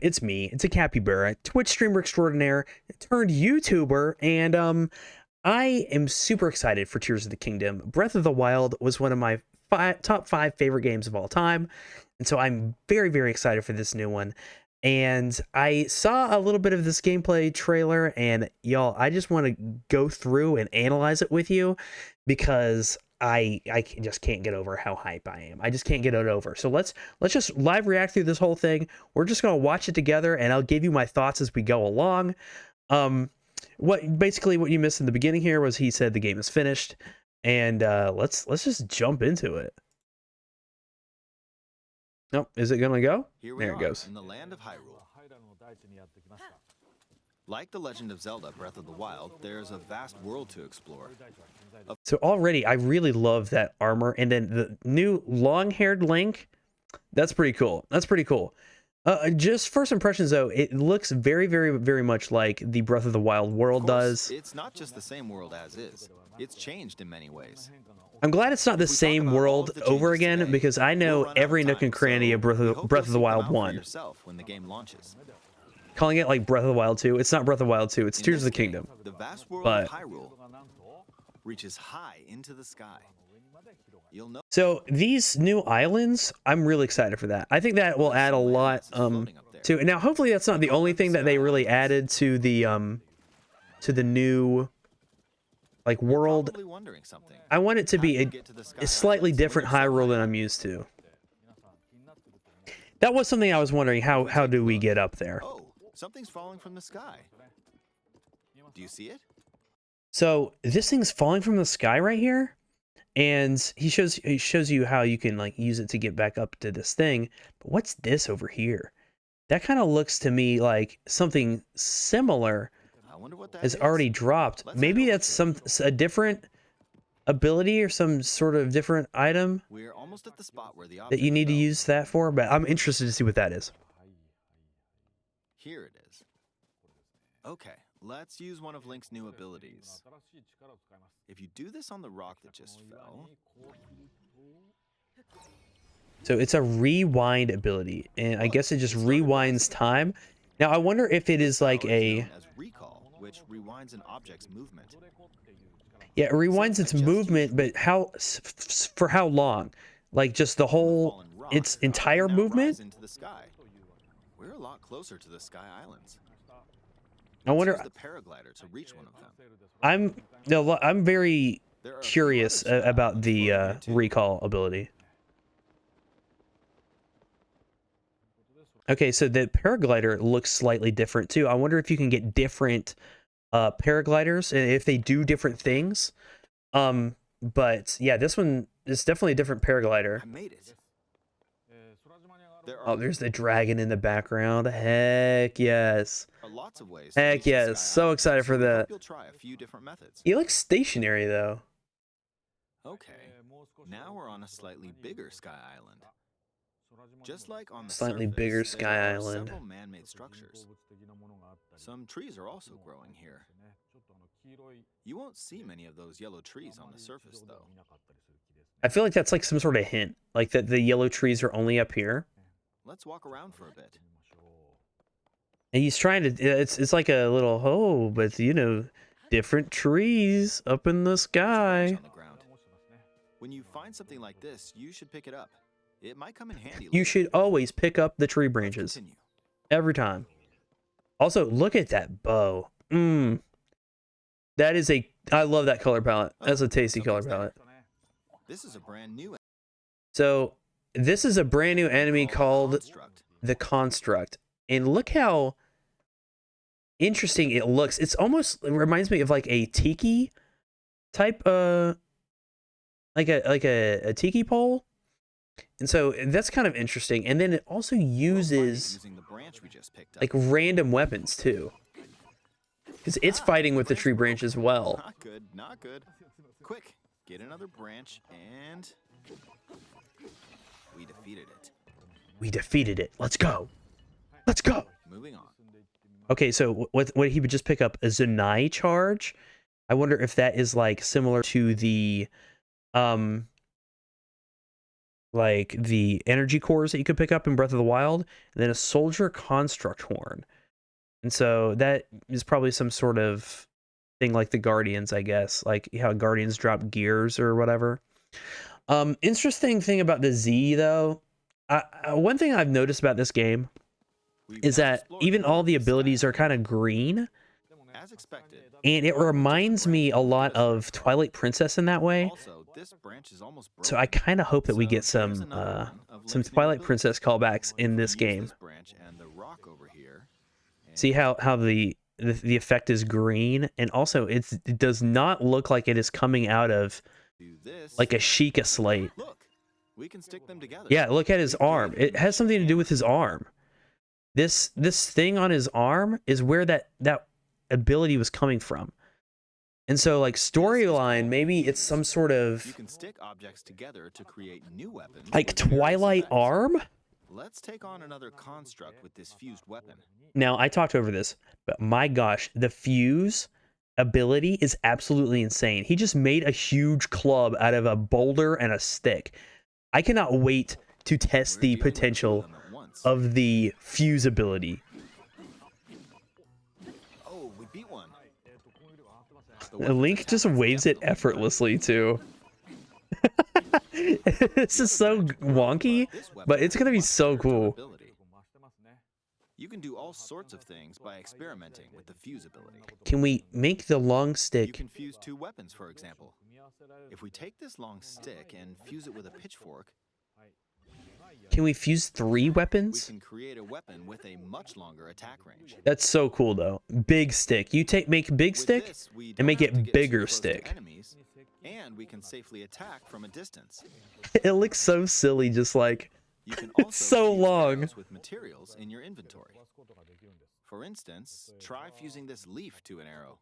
it's me. It's a capybara, Twitch streamer extraordinaire turned YouTuber, and I am super excited for Tears of the Kingdom. Breath of the Wild was one of my top 5 favorite games of all time, and so I'm very, very excited for this new one. And I saw a little bit of this gameplay trailer, and y'all, I just want to go through and analyze it with you because I just can't get over how hype I am. I just can't get it over. So let's just live react through this whole thing. We're just gonna watch it together, and I'll give you my thoughts as we go along. What you missed in the beginning here was he said the game is finished, and let's just jump into it. Nope, is it gonna go? There it goes. In the land of Hyrule. Like The Legend of Zelda Breath of the Wild, there's a vast world to explore. So already, I really love that armor, and then the new long-haired Link, that's pretty cool. That's pretty cool. Just first impressions, though, it looks very, very, very much like the Breath of the Wild world does. It's not just the same world as is. It's changed in many ways. I'm glad it's not the same world over again, today, because I know every nook and cranny of Breath of the Wild 1. When the game launches. Calling it like Breath of the Wild 2, it's not Breath of the Wild 2, it's Tears of the Kingdom. The vast world of Hyrule reaches high into the sky. You'll know. So these new islands, I'm really excited for that. I think that will add a lot to. Now, hopefully, that's not the only thing that they really added to the new like world. I want it to be a slightly different Hyrule than I'm used to. That was something I was wondering. How do we get up there? Oh, something's falling from the sky. Do you see it? So this thing's falling from the sky right here, and he shows you how you can like use it to get back up to this thing. But what's this over here? That kind of looks to me like something similar has already dropped. Maybe that's a different ability or some sort of different item We're almost at the spot where the that you need to use that for. But I'm interested to see what that is. Here it is. Okay, let's use one of Link's new abilities. If you do this on the rock that just fell. So it's a rewind ability, and I guess it just rewinds time. Now I wonder if it is like a recall, which rewinds an object's movement. Yeah, it rewinds its movement, but for how long? Like just the whole its entire movement? Into the sky. We're a lot closer to the Sky Islands. I wonder. The paraglider to reach one of them. I'm very curious about the recall ability. Okay, so the paraglider looks slightly different too. I wonder if you can get different paragliders and if they do different things. But yeah, this one is definitely a different paraglider. I made it. Oh, there's the dragon in the background. Heck yes. Lots of ways. Heck yes. So excited for that. You'll try a few different methods. He looks stationary though. Okay. Now we're on a slightly bigger Sky Island. Just like on the Slightly surface, bigger Sky there are Island. Several man-made structures. Some trees are also growing here. You won't see many of those yellow trees on the surface, though. I feel like that's like some sort of hint, like that the yellow trees are only up here. Let's walk around for a bit. And he's trying to. It's like a little but you know, different trees up in the sky. On the ground. When you find something like this, you should pick it up. It might come in handy. You should always pick up the tree branches. Every time. Also, look at that bow. That is I love that color palette. That's a tasty color palette. This is a brand new. So, this is a brand new enemy called the Construct. And look how interesting it looks. It reminds me of like a tiki type like a tiki pole. And so that's kind of interesting. And then it also uses like random weapons too. Because it's fighting with the tree branch as well. Not good, not good. Quick, get another branch and we defeated it. We defeated it. Let's go. Let's go. Moving on. Okay, so what he would just pick up a Zanai charge. I wonder if that is like similar to the like the energy cores that you could pick up in Breath of the Wild, and then a soldier construct horn. And so that is probably some sort of thing like the Guardians, I guess, like how Guardians drop gears or whatever. Interesting thing about the Z though, one thing I've noticed about this game is that even all the abilities are kind of green, As expected. and it reminds me a lot of Twilight Princess in that way. Also, this branch is almost broken. So I kind of hope that we get So here's some another one of some Link's new Twilight abilities. Princess callbacks in If we this use game. this branch and the rock over here, See how the effect is green, and also it does not look like it is coming out of do this. like a Sheikah slate. Look, we can stick them together. Yeah, look at his arm. It has something to do with his arm. This thing on his arm is where that ability was coming from. And so like storyline, maybe it's some sort You of can stick objects together to create new weapons. like with various Twilight effects. arm. Let's take on another construct with this fused weapon. Now, I talked over this, but my gosh, the fuse ability is absolutely insane. He just made a huge club out of a boulder and a stick. I cannot wait to test We're the dealing with two of potential them at once. of the fuse ability. Oh, we beat one. The weapon's Link attack just is waves it definitely effortlessly too. This is so wonky, This weapon but it's has gonna be much so better cool. durability. You can do all sorts of things by experimenting with the fuse ability. Can we make the long You stick? can fuse two weapons, for example. If we take this long stick and fuse it with a pitchfork, Can we fuse 3 we weapons? can create a weapon with a much longer attack range. That's so cool though. Big stick. You make big With stick this, we and don't make have to it get too bigger close to stick. enemies, and we can safely attack from a distance. It looks so silly, just like You can It's also so fuse long. arrows with materials in your inventory. For instance, try fusing this leaf to an arrow.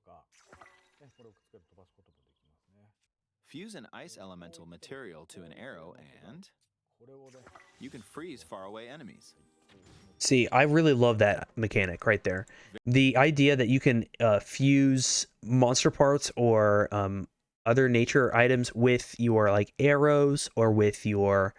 Fuse an ice elemental material to an arrow and you can freeze faraway enemies. See, I really love that mechanic right there. The idea that you can fuse monster parts or other nature items with your like arrows or with your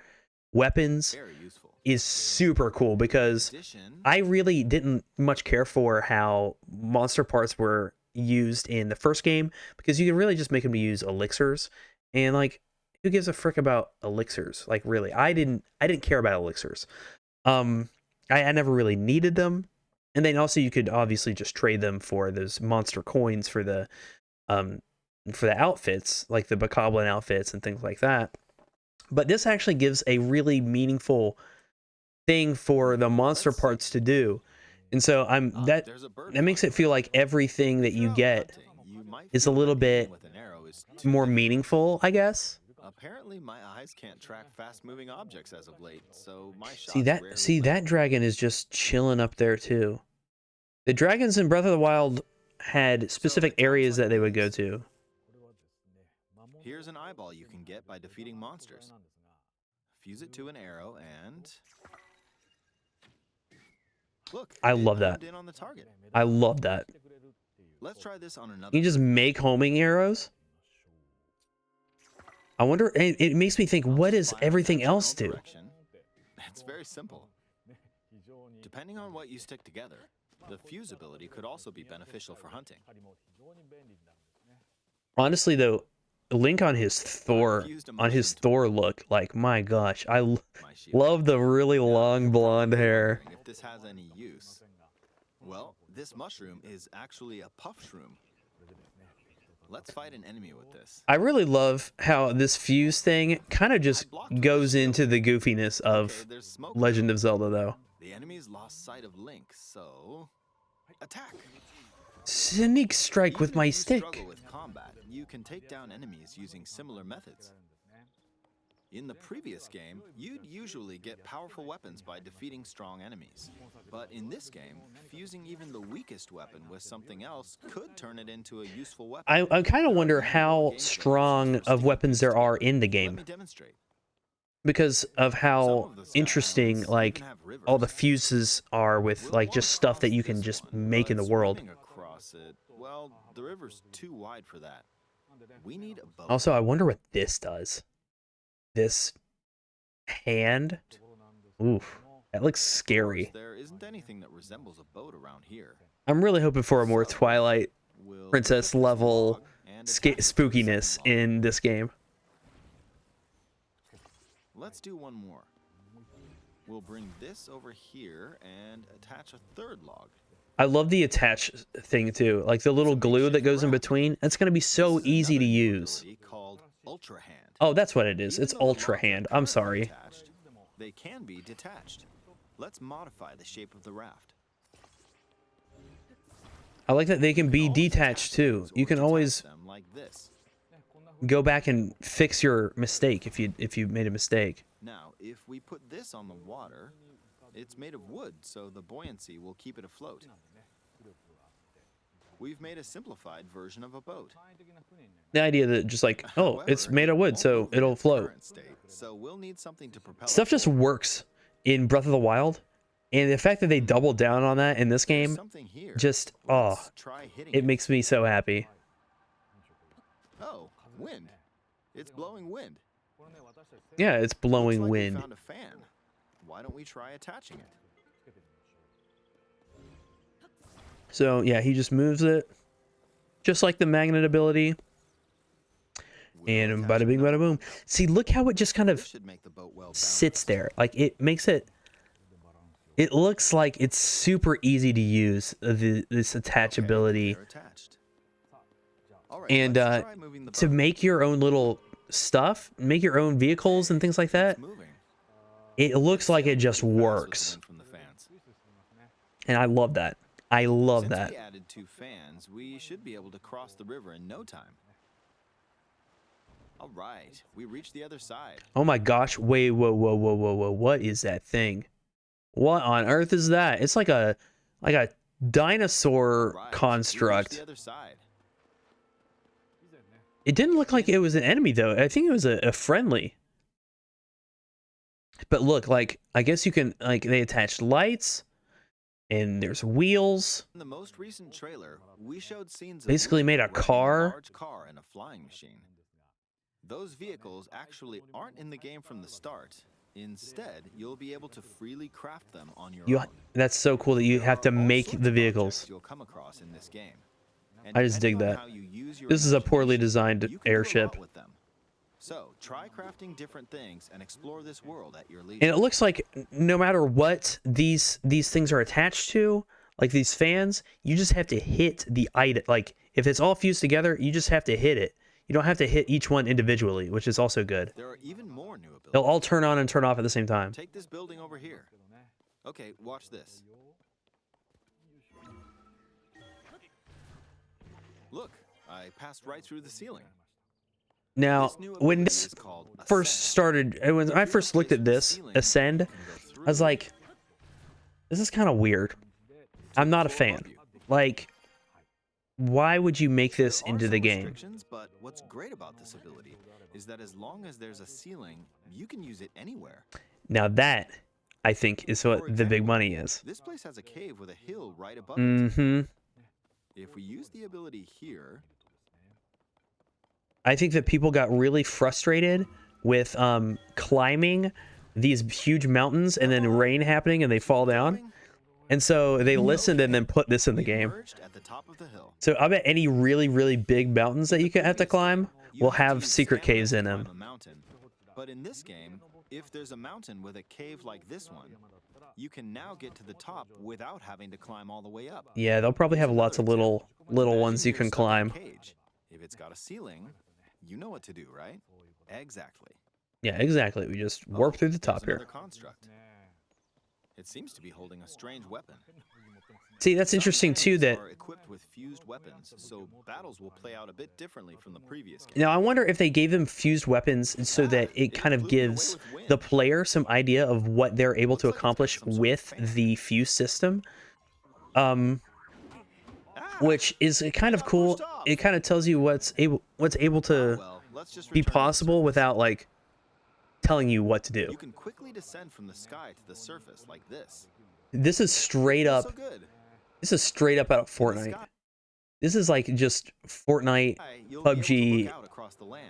weapons Very useful. is super cool, because In addition, I really didn't much care for how monster parts were used in the first game, because you can really just make them to use elixirs, and like who gives a frick about elixirs? Like really, I didn't care about elixirs. I never really needed them, and then also you could obviously just trade them for those monster coins for the outfits, like the Bokoblin outfits and things like that. But this actually gives a really meaningful thing for the monster parts to do, and so there's a bird that makes flying it feel around. like everything that If you you're out get hunting, you might is a feel little that aiming bit with an arrow is too more difficult. meaningful, I guess. Apparently, my eyes can't track fast-moving objects as of late, so my shots See rarely that land. dragon is just chilling up there too. The dragons in Breath of the Wild had specific it comes areas like that they would go this. to. Here's an eyeball you can get by defeating monsters. Fuse it to an arrow and look, I it love that. homed in on the target. I love that. Let's try this on another. You just make homing arrows. I wonder. It makes me think, what does Fire in everything that else general do? direction. It's very simple. Depending on what you stick together, the fuse ability could also be beneficial for hunting. Honestly, though, Link on his Thor look, like my gosh, I My shield. love the really Now, long you're blonde probably hair. wondering if this has any use. Well, this mushroom is actually a puff shroom. Let's fight an enemy with this. I really love how this fuse thing kind of just goes into the goofiness Okay, of there's smoke. Legend of Zelda, though. The enemies lost sight of Link, so attack. Sneak strike with Even my if you stick. struggle with combat, you can take down enemies using similar methods. In the previous game, you'd usually get powerful weapons by defeating strong enemies. But in this game, fusing even the weakest weapon with something else could turn it into a useful weapon. I kind of wonder There are how more gameplay strong options for of sticking weapons there are pieces in the together. Let game, me demonstrate. because of Some how of the sky interesting islands like even have all the rivers. fuses are with We'll like walk just stuff that across you can this just one, make in the but world. swimming across it, well, the river's too wide for that. We need a boat. Also, I wonder what this does. This hand. Oof, that looks Of course, scary. there isn't anything that resembles a boat around here. I'm really hoping for a more So, Twilight we'll pick Princess up this level log and attach it to the spookiness second log. in this game. Let's do one more. We'll bring this over here and attach a third log. I love the attach thing too, like the little glue that goes in between. It's gonna be so This is easy to another new use. ability called Ultra Hand. Oh, that's what it is. Even It's though the Ultra logs are Hand. I'm currently sorry. attached, they can be detached. Let's modify the shape of the raft. I like that they can be always detached attach too. things You or can detach always them like this. go back and fix your mistake if you made a mistake. Now, if we put this on the water, it's made of wood, so the buoyancy will keep it afloat. We've made a simplified version of a boat. The idea that just like, oh, it's However, made of it wood, won't so move in it'll its float. current state, so we'll need something to propel it Stuff just forward. works in Breath of the Wild, and the fact that they doubled down on that in this There's game, something here. just Let's try hitting it makes me so happy. Oh, wind. It's blowing wind. Yeah, it's Looks blowing like we wind. found a fan. Why don't we try attaching it? So yeah, he just moves it, just like the magnet ability, We'll and attach bada bing, another bada boom. one. See, look how it just kind This of should make the boat well sits balanced. there. Like it makes it. It looks like it's super easy to use this attachability, They're attached. All right, and let's try moving the to boat. make your own little stuff, make your own vehicles and things like that. It's moving. It looks like it just Pretty fast with the works, wind from the fans. and I love that. I love Since that. we added 2 fans, we should be able to cross the river in no time. All right, we reached the other side. Oh my gosh! Wait, whoa, whoa, whoa, whoa, whoa! What is that thing? What on earth is that? It's like a dinosaur All right, we reached construct. the other side. It didn't look like it was an enemy though. I think it was a friendly. But look, like I guess you can like they attached lights, and there's wheels. In the most recent trailer, we showed scenes of Basically Link made a working in car. large car and a flying machine. Those vehicles actually aren't in the game from the start. Instead, you'll be able to freely craft them on your own. That's so cool that you have to There are all make sorts the of vehicles. objects you'll come across in this game. And I just dig depending on that. how you use your This is a poorly imagination, designed you can do a lot airship. with them. So, try crafting different things and explore this world at your leisure. And it looks like no matter what these things are attached to, like these fans, you just have to hit the item. Like if it's all fused together, you just have to hit it. You don't have to hit each one individually, which is also good. There are even more new abilities. They'll all turn on and turn off at the same time. Take this building over here. Okay, watch this. Look, I passed right through the ceiling. Now, This new when ability this is called first Ascend. started, when I first looked at this, Ascend, I was like, this is kind of weird. I'm not a fan. Like, why would you make this There are into some the game? restrictions, but what's great about this ability is that as long as there's a ceiling, you can use it anywhere. Now that, I think, is what For the big example, money is. This place has a cave with a hill right above it. Mm-hmm. If we use the ability here, I think that people got really frustrated with climbing these huge mountains and then rain happening and they fall down. going, And so they listened and then put this in the we game. emerged at the top of the hill. So I bet any really, really big mountains that you could have to climb You will had to have use secret stamina caves to in climb them. a mountain. But in this game, if there's a mountain with a cave like this one, you can now get to the top without having to climb all the way up. Yeah, they'll probably have Here's lots of another little example. ones you Imagine can you're stuck in a climb. cage. If it's got a ceiling, you know what to do, right? Exactly. Yeah, exactly. We just warp Oh, through the there's top here. another construct. It seems to be holding a strange weapon. See, that's Some interesting too enemies that are equipped with fused weapons, so battles will play out a bit differently from the previous game. now I wonder if they gave them fused weapons so that it kind of blew me away gives with wind. the player some idea of what they're able to Looks like it's got accomplish some sort of with fan. the fuse system. Ah! Which is kind of got cool. pushed off. It kind of tells you what's able to Oh, well, let's just be return to the possible surface. without like telling you what to do. You can quickly descend from the sky to the surface like this. This is straight up. So good. This is straight up out of In the Fortnite. sky, This is like just Fortnite. you'll be able to PUBG. look out across the land.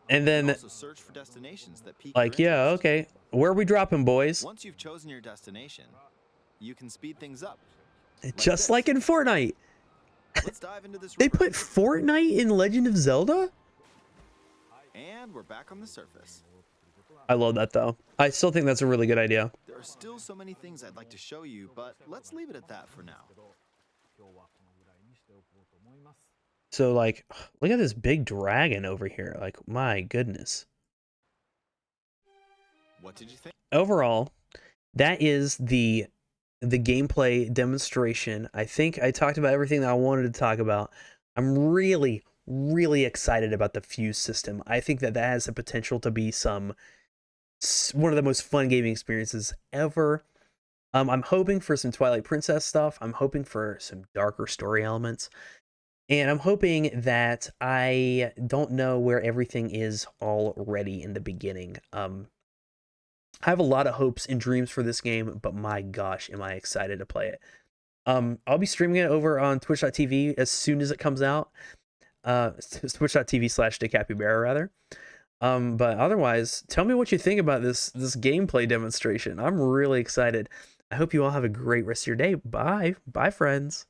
And You can then, also search for destinations that pique like, your yeah, interest. okay, where are we dropping, boys? Once you've chosen your destination, you can speed things up. Just like in Fortnite. Let's dive into this They river. put Fortnite in Legend of Zelda? And we're back on the surface. I love that, though. I still think that's a really good idea. There are still so many things I'd like to show you, but let's leave it at that for now. So, like, look at this big dragon over here. Like, my goodness. What did you think? Overall, that is the gameplay demonstration. I think I talked about everything that I wanted to talk about. I'm really, really excited about the Fuse system. I think that has the potential to be one of the most fun gaming experiences ever. I'm hoping for some Twilight Princess stuff. I'm hoping for some darker story elements. And I'm hoping that I don't know where everything is already in the beginning. I have a lot of hopes and dreams for this game, but my gosh, am I excited to play it. I'll be streaming it over on twitch.tv as soon as it comes out. Twitch.tv/DeCapybara, rather. But otherwise, tell me what you think about this gameplay demonstration. I'm really excited. I hope you all have a great rest of your day. Bye. Bye, friends.